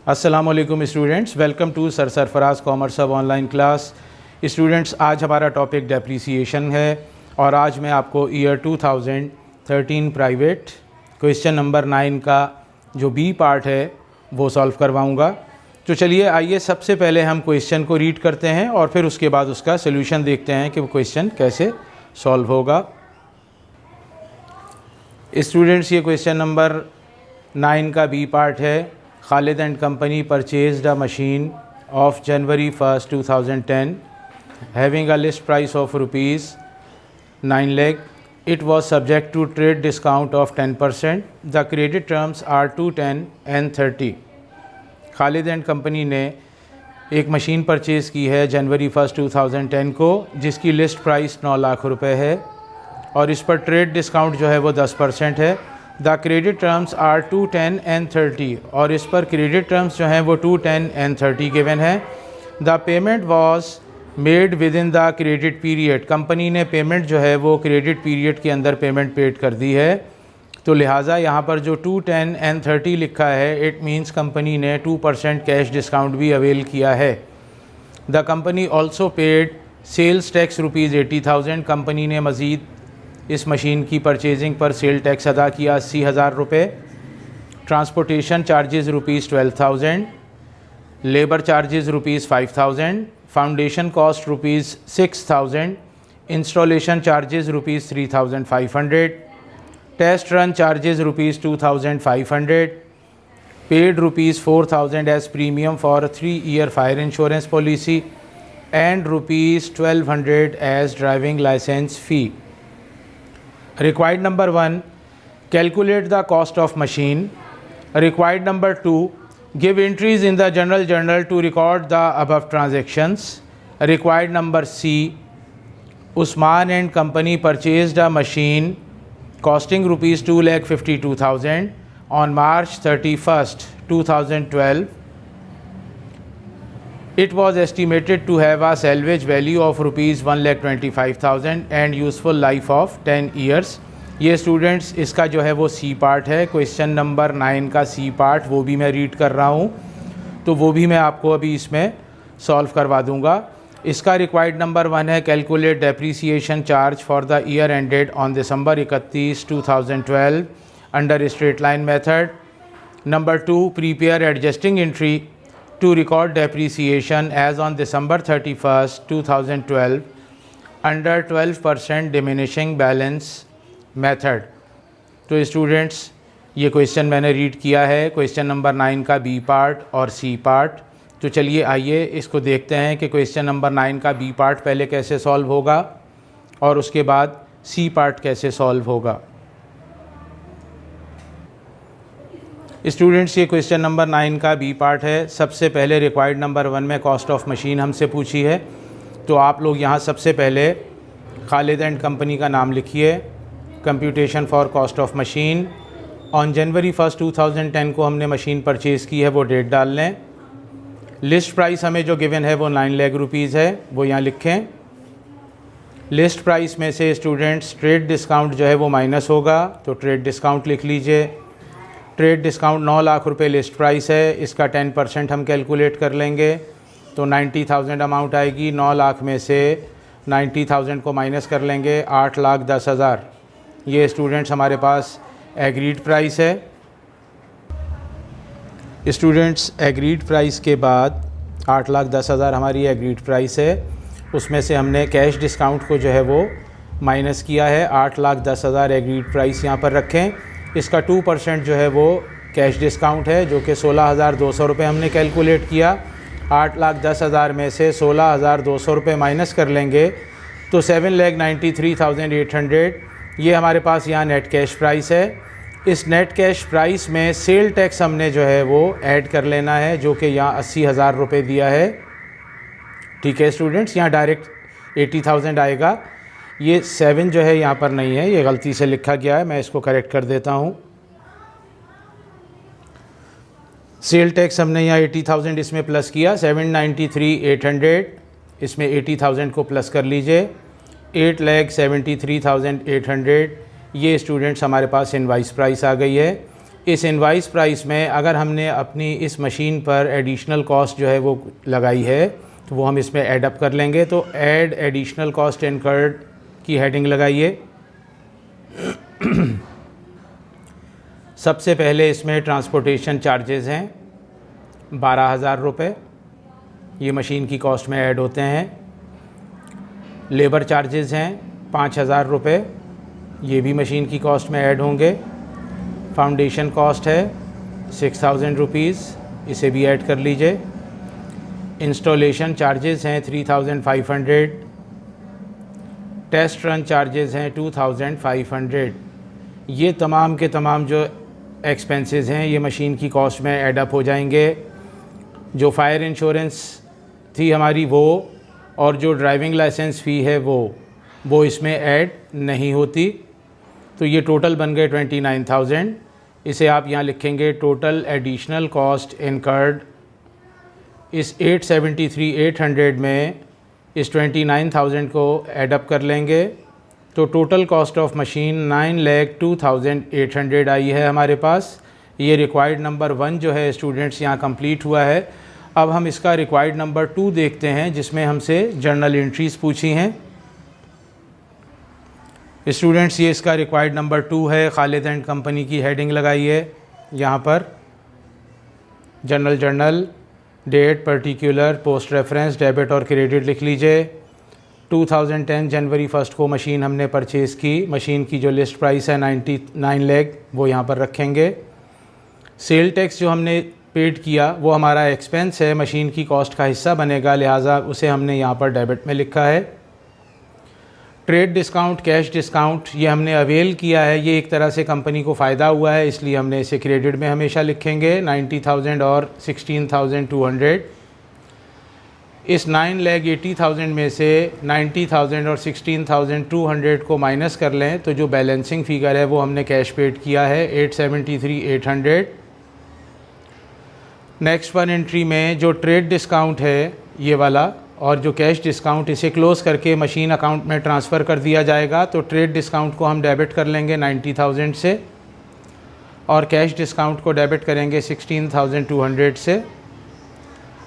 अस्सलामुअलैकुम students, welcome to sir Sarfaraz commerce hub online class. Students, आज हमारा टॉपिक डेप्रिसिएशन है और आज मैं आपको ईयर 2013 प्राइवेट क्वेश्चन नंबर 9 का जो बी पार्ट है वो सॉल्व करवाऊंगा। तो चलिए आइए सबसे पहले हम क्वेश्चन को रीड करते हैं और फिर उसके बाद उसका सोल्यूशन देखते हैं कि वो क्वेश्चन कैसे सॉल्व होगा। स्टूडेंट्स, ये क्वेश्चन नंबर 9 का बी पार्ट है। Khalid and company purchased a machine of January 1st 2010 having a list price of rupees 9 lakh. It was subject to trade discount of 10%. The credit terms are 2, 10 and 30. Khalid and company ने एक machine purchase की है जनवरी 1st 2010 को, जिसकी list price 9 lakh रुपए है और इस पर ट्रेड डिस्काउंट जो है वो 10% है। The credit terms are 2, 10 and 30 और इस पर क्रेडिट टर्म्स जो हैं वो 2, 10 and 30 गिवन है। The payment was made with in the credit period. Company ने पेमेंट जो है वो क्रेडिट पीरियड के अंदर पेमेंट पेड कर दी है, तो लिहाजा यहाँ पर जो 2, 10 and 30 लिखा है, इट मीन्स कंपनी ने 2% कैश डिस्काउंट भी अवेल किया है। The company also paid sales tax rupees 80,000। कंपनी ने मज़ीद इस मशीन की परचेजिंग पर सेल टैक्स अदा किया 80,000 रुपये। Transportation charges rupees 12,000, labour charges rupees 5,000, foundation cost rupees 6,000, installation charges rupees 3,500, test run charges rupees 2,500, paid rupees 4,000 as premium for 3-year fire insurance policy and rupees 1,200 as driving licence fee. Required number 1, calculate the cost of machine. Required number 2, give entries in the general journal to record the above transactions. Required number C, Usman and company purchased a machine costing rupees 2,52,000 on March 31st 2012. It was estimated to have a salvage value of rupees 1,25,000 and useful life of 10 years. ये students इसका जो है वो C part है। Question number 9 का C part वो भी मैं रीड कर रहा हूँ, तो वो भी मैं आपको अभी इसमें सॉल्व करवा दूँगा। इसका रिक्वायर्ड नंबर 1 है calculate depreciation charge for the year ended on December 31, 2012 under straight line method. Number 2, prepare adjusting entry to record depreciation as on December 31st 2012 under 12% diminishing balance method। तो students, ये question मैंने read किया है, question number 9 का B part और C part. तो चलिए आइए इसको देखते हैं कि क्वेश्चन नंबर 9 का बी पार्ट पहले कैसे सॉल्व होगा और उसके बाद सी पार्ट कैसे सॉल्व होगा। स्टूडेंट्स, ये क्वेश्चन नंबर 9 का बी पार्ट है। सबसे पहले रिक्वायर्ड नंबर 1 में कॉस्ट ऑफ मशीन हमसे पूछी है, तो आप लोग यहाँ सबसे पहले खालिद एंड कंपनी का नाम लिखिए। Computation for cost of machine on January 1st 2010 को हमने मशीन परचेज़ की है, वो डेट डाल लें। लिस्ट प्राइस हमें जो गिवन है वो 9 लाख रुपीज़ है, वो यहाँ लिखें। लिस्ट प्राइस में से स्टूडेंट्स ट्रेड डिस्काउंट जो है वो माइनस होगा, तो ट्रेड डिस्काउंट लिख लीजिए। ट्रेड डिस्काउंट 9 लाख रुपए लिस्ट प्राइस है, इसका 10% हम कैलकुलेट कर लेंगे, तो 90,000 अमाउंट आएगी। 9 लाख में से 90,000 को माइनस कर लेंगे, 8,10,000। ये स्टूडेंट्स हमारे पास एग्रीड प्राइस है। स्टूडेंट्स, एग्रीड प्राइस के बाद 8,10,000 हमारी एग्रीड प्राइस है, उसमें से हमने कैश डिस्काउंट को जो है वो माइनस किया है। 8,10,000 एग्रीड प्राइस यहाँ पर रखें। इसका 2% जो है वो कैश डिस्काउंट है, जो कि 16,200 रुपये हमने कैलकुलेट किया। 8,10,000 में से 16,200 रुपये माइनस कर लेंगे तो 7,93,800 ये हमारे पास यहाँ नेट कैश प्राइस है। इस नेट कैश प्राइस में सेल टैक्स हमने जो है वो ऐड कर लेना है, जो कि यहाँ 80,000 रुपये दिया है। ठीक है स्टूडेंट्स, यहाँ डायरेक्ट 80,000 आएगा। ये 7 जो है यहाँ पर नहीं है, ये गलती से लिखा गया है, मैं इसको करेक्ट कर देता हूँ। सेल टैक्स हमने यहाँ 80,000 इसमें प्लस किया, 793,800 इसमें 80,000 को प्लस कर लीजिए, 8,73,800 ये स्टूडेंट्स हमारे पास इनवाइस प्राइस आ गई है। इस इनवाइस प्राइस में अगर हमने अपनी इस मशीन पर एडिशनल कॉस्ट जो है वो लगाई है तो वो हम इसमें ऐड अप कर लेंगे। तो ऐड एडिशनल कॉस्ट इनकर्ड की हेडिंग लगाइए। सबसे पहले इसमें ट्रांसपोर्टेशन चार्जेस हैं 12,000 रुपये, ये मशीन की कॉस्ट में ऐड होते हैं। लेबर चार्जेस हैं 5,000 रुपये, ये भी मशीन की कॉस्ट में ऐड होंगे। फाउंडेशन कॉस्ट है 6,000 रुपीज़, इसे भी ऐड कर लीजिए। इंस्टॉलेशन चार्जेस हैं 3,500, टेस्ट रन चार्जेस हैं 2,500। ये तमाम के तमाम जो एक्सपेंसेस हैं ये मशीन की कॉस्ट में ऐड अप हो जाएंगे। जो फायर इंश्योरेंस थी हमारी वो, और जो ड्राइविंग लाइसेंस फ़ी है वो इसमें ऐड नहीं होती। तो ये टोटल बन गए 29,000। इसे आप यहाँ लिखेंगे टोटल एडिशनल कॉस्ट इनकर्ड। इस 873,800 में इस 29,000 को ऐडअप कर लेंगे तो टोटल कॉस्ट ऑफ मशीन 9,02,800 आई है हमारे पास। ये रिक्वायर्ड नंबर 1 जो है स्टूडेंट्स यहाँ कंप्लीट हुआ है। अब हम इसका रिक्वायर्ड नंबर 2 देखते हैं जिसमें हमसे जर्नल एंट्रीज़ पूछी हैं। स्टूडेंट्स ये इसका रिक्वायर्ड नंबर 2 है। खालिद एंड कंपनी की हेडिंग लगाइए यहाँ पर। Journal, date, particular, post reference, debit और क्रेडिट लिख लीजिए। 2010 जनवरी 1 को मशीन हमने परचेज़ की। मशीन की जो लिस्ट प्राइस है 99 लाख, वो यहाँ पर रखेंगे। सेल टैक्स जो हमने पेड किया वो हमारा एक्सपेंस है, मशीन की कॉस्ट का हिस्सा बनेगा, लिहाजा उसे हमने यहाँ पर डेबिट में लिखा है। ट्रेड डिस्काउंट, कैश डिस्काउंट ये हमने अवेल किया है, ये एक तरह से कंपनी को फ़ायदा हुआ है, इसलिए हमने इसे क्रेडिट में हमेशा लिखेंगे। 90,000 और 16,200। इस 9,80,000 में से 90,000 और 16,200 को माइनस कर लें तो जो बैलेंसिंग फ़िगर है वो हमने कैश पेड किया है 873,800। नेक्स्ट वन एंट्री में जो ट्रेड डिस्काउंट है ये वाला और जो कैश डिस्काउंट, इसे क्लोज़ करके मशीन अकाउंट में ट्रांसफ़र कर दिया जाएगा। तो ट्रेड डिस्काउंट को हम डेबिट कर लेंगे 90,000 से और कैश डिस्काउंट को डेबिट करेंगे 16,200 से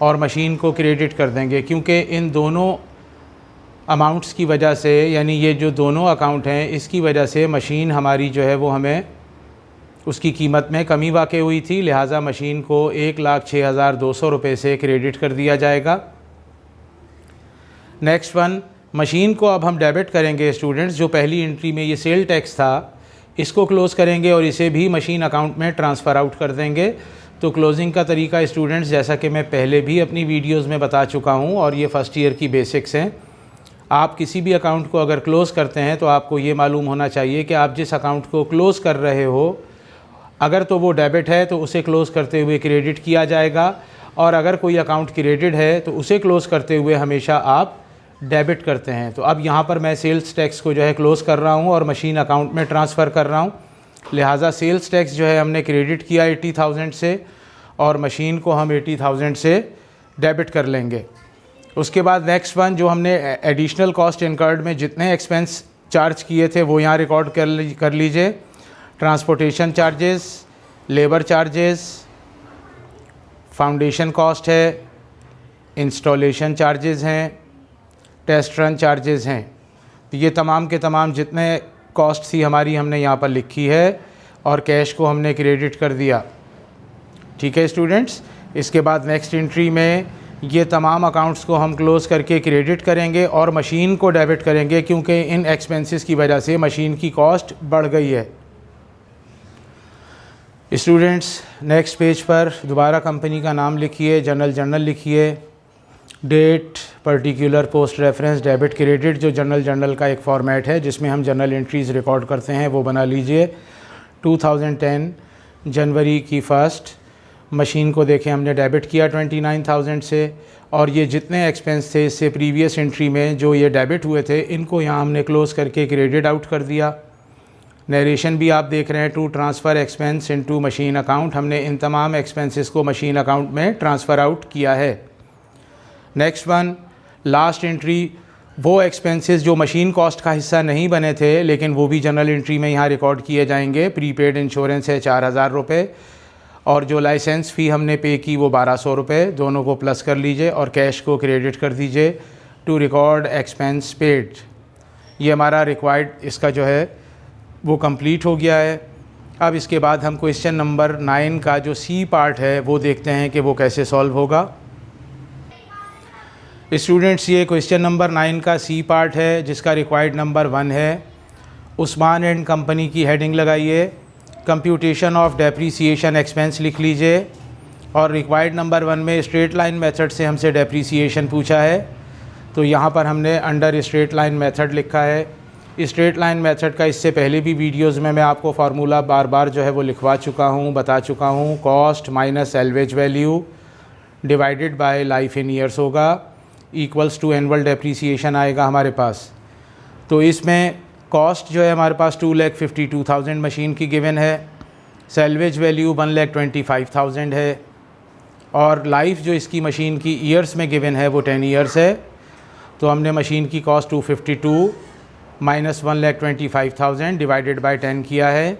और मशीन को क्रेडिट कर देंगे। क्योंकि इन दोनों अमाउंट्स की वजह से, यानी ये जो दोनों अकाउंट हैं इसकी वजह से मशीन हमारी जो है वो हमें उसकी कीमत में कमी वाक़ई हुई थी, लिहाजा मशीन को 1,06,200 रुपये से क्रेडिट कर दिया जाएगा। नेक्स्ट वन, मशीन को अब हम डेबिट करेंगे स्टूडेंट्स। जो पहली एंट्री में ये सेल टैक्स था इसको क्लोज़ करेंगे और इसे भी मशीन अकाउंट में ट्रांसफ़र आउट कर देंगे। तो क्लोजिंग का तरीका स्टूडेंट्स जैसा कि मैं पहले भी अपनी वीडियोस में बता चुका हूँ और ये फ़र्स्ट ईयर की बेसिक्स हैं। आप किसी भी अकाउंट को अगर क्लोज़ करते हैं तो आपको ये मालूम होना चाहिए कि आप जिस अकाउंट को क्लोज़ कर रहे हो अगर तो वो डेबिट है तो उसे क्लोज़ करते हुए क्रेडिट किया जाएगा, और अगर कोई अकाउंट क्रेडिट है तो उसे क्लोज़ करते हुए हमेशा आप डेबिट करते हैं। तो अब यहाँ पर मैं सेल्स टैक्स को जो है क्लोज़ कर रहा हूँ और मशीन अकाउंट में ट्रांसफ़र कर रहा हूँ, लिहाजा सेल्स टैक्स जो है हमने क्रेडिट किया 80,000 से और मशीन को हम 80,000 से डेबिट कर लेंगे। उसके बाद नेक्स्ट वन, जो हमने एडिशनल कॉस्ट इनकर्ड में जितने एक्सपेंस चार्ज किए थे वो यहाँ रिकॉर्ड कर लीजिए। Transportation charges, labour charges, foundation cost है, इंस्टॉलेशन चार्जेस हैं, टेस्ट रन चार्जेस हैं। तो ये तमाम के तमाम जितने कॉस्ट थी हमारी हमने यहाँ पर लिखी है और कैश को हमने क्रेडिट कर दिया। ठीक है स्टूडेंट्स, इसके बाद नेक्स्ट एंट्री में ये तमाम अकाउंट्स को हम क्लोज़ करके क्रेडिट करेंगे और मशीन को डेबिट करेंगे, क्योंकि इन एक्सपेंसेस की वजह से मशीन की कॉस्ट बढ़ गई है। स्टूडेंट्स नेक्स्ट पेज पर दोबारा कंपनी का नाम लिखिए, जर्नल लिखिए, date, particular, post reference, debit, credit, जो जर्नल का एक फॉर्मेट है जिसमें हम जर्नल एंट्रीज़ रिकॉर्ड करते हैं वो बना लीजिए। 2010 जनवरी की 1 मशीन को देखें हमने डेबिट किया 29,000 से, और ये जितने एक्सपेंस थे इससे प्रीवियस एंट्री में जो ये डेबिट हुए थे इनको यहाँ हमने क्लोज़ करके क्रेडिट आउट कर दिया। नरेशन भी आप देख रहे हैं, to transfer expense into machine account, हमने इन तमाम एक्सपेंसेस को मशीन अकाउंट में ट्रांसफ़र आउट किया है। नेक्स्ट वन, लास्ट एंट्री वो एक्सपेंसेस जो मशीन कॉस्ट का हिस्सा नहीं बने थे लेकिन वो भी जनरल एंट्री में यहाँ रिकॉर्ड किए जाएंगे। प्रीपेड इंश्योरेंस है 4000 रुपये और जो लाइसेंस फ़ी हमने पे की वो 1200 रुपये, दोनों को प्लस कर लीजिए और कैश को क्रेडिट कर दीजिए टू रिकॉर्ड एक्सपेंस पेड। ये हमारा रिक्वायर्ड इसका जो है वो कंप्लीट हो गया है। अब इसके बाद हम क्वेश्चन नंबर 9 का जो सी पार्ट है वो देखते हैं कि वो कैसे सॉल्व होगा। स्टूडेंट्स, ये क्वेश्चन नंबर 9 का सी पार्ट है जिसका रिक्वायर्ड नंबर 1 है। उस्मान एंड कंपनी की हेडिंग लगाइए, कंप्यूटेशन ऑफ डेप्रीसिएशन एक्सपेंस लिख लीजिए और रिक्वायर्ड नंबर 1 में स्ट्रेट लाइन मेथड से हमसे डेप्रीसिएशन पूछा है तो यहाँ पर हमने अंडर स्ट्रेट लाइन मेथड लिखा है। स्ट्रेट लाइन मेथड का इससे पहले भी वीडियोस में मैं आपको फार्मूला बार बार जो है वो लिखवा चुका हूँ, बता चुका हूँ। Cost minus salvage value divided by life in years होगा इक्वल्स टू एनुअल डेप्रीसिएशन आएगा हमारे पास। तो इसमें कॉस्ट जो है हमारे पास 2,52,000 मशीन की गिवन है, सैल्वेज वैल्यू 1,25,000 है और लाइफ जो इसकी मशीन की ईयर्स में गिवन है वो 10 ईयर्स है। तो हमने मशीन की कॉस्ट 252 माइनस 1,25,000 डिवाइडेड बाय 10 किया है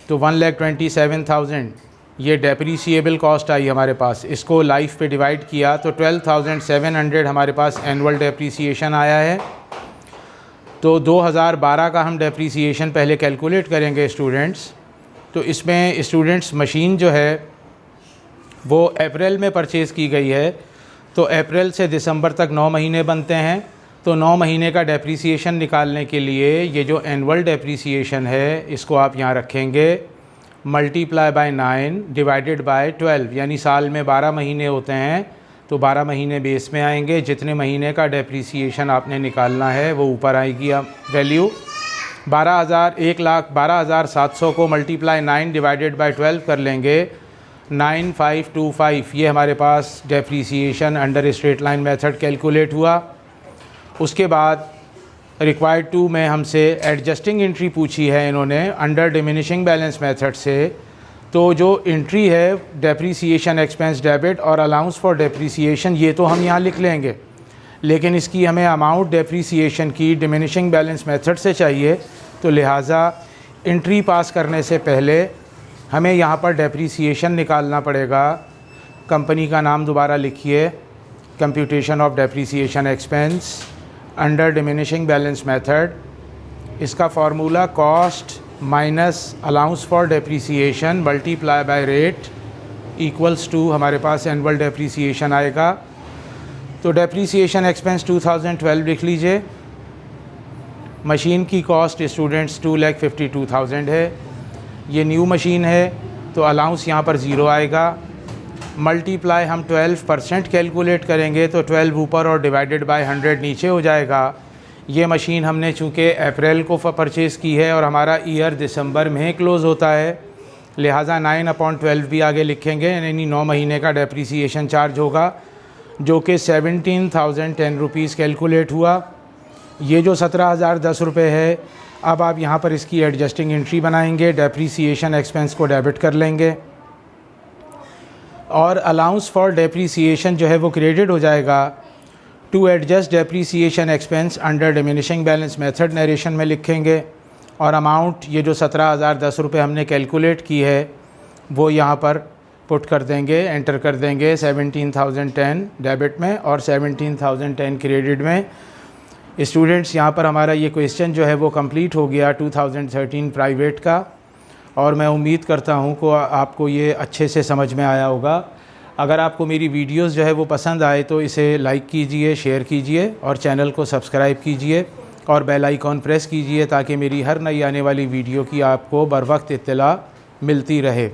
तो 1,27,000 ये डेप्रीसिएबल कॉस्ट आई हमारे पास। इसको लाइफ पे डिवाइड किया तो 12,700 हमारे पास एनुअल डेप्रीसिएशन आया है। तो 2012 का हम डेप्रीसिएशन पहले कैलकुलेट करेंगे स्टूडेंट्स। तो इसमें स्टूडेंट्स मशीन जो है वो अप्रैल में परचेज़ की गई है तो अप्रैल से दिसंबर तक 9 महीने बनते हैं। तो 9 महीने का डेप्रीसिएशन निकालने के लिए ये जो एनुअल डेप्रीसिएशन है इसको आप यहाँ रखेंगे मल्टीप्लाई बाय 9 डिवाइडेड बाय 12, यानी साल में 12 महीने होते हैं तो 12 महीने बेस में आएंगे। जितने महीने का डेप्रीसिएशन आपने निकालना है वो ऊपर आएगी वैल्यू 1,12,700 को मल्टीप्लाई 9 डिवाइडेड बाय 12 कर लेंगे 9,525। ये हमारे पास depreciation under straight line method calculate हुआ। उसके बाद रिक्वायर्ड 2 में हमसे एडजस्टिंग एंट्री पूछी है इन्होंने अंडर डिमिनिशिंग बैलेंस मेथड से। तो जो एंट्री है डेप्रीसिएशन एक्सपेंस डेबिट और अलाउंस फॉर डेप्रीसिएशन ये तो हम यहाँ लिख लेंगे, लेकिन इसकी हमें अमाउंट डेप्रीसिएशन की डिमिनिशिंग बैलेंस मेथड से चाहिए। तो लिहाजा एंट्री पास करने से पहले हमें यहाँ पर डेप्रीसिएशन निकालना पड़ेगा। कंपनी का नाम दोबारा लिखिए, computation of depreciation expense under diminishing balance method. इसका formula cost minus allowance for depreciation multiply by rate equals to हमारे पास एनुअल डेप्रीसिएशन आएगा। तो डेप्रीसिएशन एक्सपेंस 2012 लिख लीजिए। मशीन की कॉस्ट स्टूडेंट्स 2,52,000 है। ये न्यू मशीन है तो अलाउंस यहाँ पर 0 आएगा। मल्टीप्लाई हम 12% कैलकुलेट करेंगे तो 12 ऊपर और डिवाइडेड बाय 100 नीचे हो जाएगा। ये मशीन हमने चूँकि अप्रैल को परचेज़ की है और हमारा ईयर दिसंबर में क्लोज़ होता है, लिहाजा 9/12 भी आगे लिखेंगे, यानी 9 महीने का डेप्रीसिएशन चार्ज होगा जो कि 17,010 रुपीज़ कैलकुलेट हुआ। ये जो 17,010 रुपये है, अब आप यहाँ पर इसकी एडजस्टिंग एंट्री बनाएंगे, डेप्रीसिएशन एक्सपेंस को डेबिट कर लेंगे और अलाउंस फॉर डेप्रीसिएशन जो है वो क्रेडिट हो जाएगा। To adjust depreciation expense under diminishing balance method narration में लिखेंगे और अमाउंट ये जो 17,010 रुपये हमने कैलकुलेट की है वो यहाँ पर पुट कर देंगे, एंटर कर देंगे 17,010 डेबिट में और 17,010 क्रेडिट में। स्टूडेंट्स, यहाँ पर हमारा ये क्वेश्चन जो है वो कंप्लीट हो गया 2013 प्राइवेट का और मैं उम्मीद करता हूँ कि आपको ये अच्छे से समझ में आया होगा। अगर आपको मेरी वीडियोस जो है वो पसंद आए तो इसे लाइक कीजिए, शेयर कीजिए और चैनल को सब्सक्राइब कीजिए और बेल आइकॉन प्रेस कीजिए ताकि मेरी हर नई आने वाली वीडियो की आपको बर वक्त इत्तला मिलती रहे।